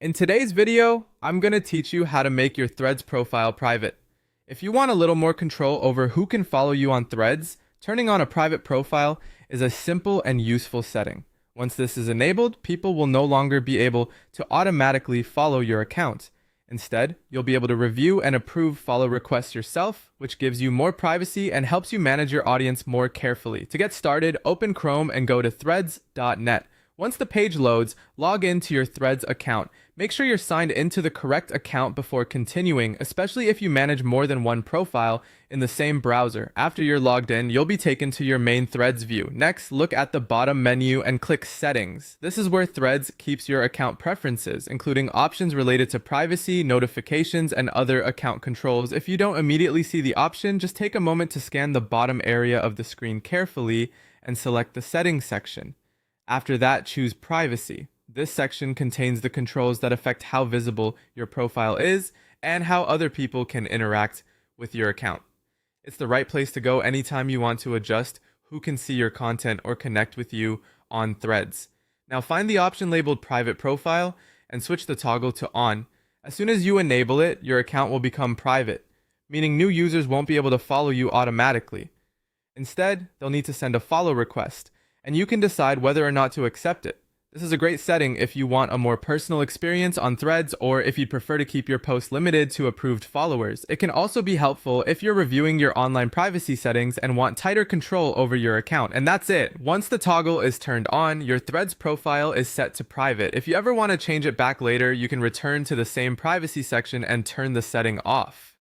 In today's video, I'm going to teach you how to make your Threads profile private. If you want a little more control over who can follow you on Threads, turning on a private profile is a simple and useful setting. Once this is enabled, people will no longer be able to automatically follow your account. Instead, you'll be able to review and approve follow requests yourself, which gives you more privacy and helps you manage your audience more carefully. To get started, open Chrome and go to threads.net. Once the page loads, log into your Threads account. Make sure you're signed into the correct account before continuing, especially if you manage more than one profile in the same browser. After you're logged in, you'll be taken to your main Threads view. Next, look at the bottom menu and click Settings. This is where Threads keeps your account preferences, including options related to privacy, notifications, and other account controls. If you don't immediately see the option, just take a moment to scan the bottom area of the screen carefully and select the Settings section. After that, choose Privacy. This section contains the controls that affect how visible your profile is and how other people can interact with your account. It's the right place to go anytime you want to adjust who can see your content or connect with you on Threads. Now find the option labeled Private Profile and switch the toggle to On. As soon as you enable it, your account will become private, meaning new users won't be able to follow you automatically. Instead, they'll need to send a follow request, and you can decide whether or not to accept it. This is a great setting if you want a more personal experience on Threads or if you'd prefer to keep your posts limited to approved followers. It can also be helpful if you're reviewing your online privacy settings and want tighter control over your account. And that's it. Once the toggle is turned on, your Threads profile is set to private. If you ever want to change it back later, you can return to the same privacy section and turn the setting off.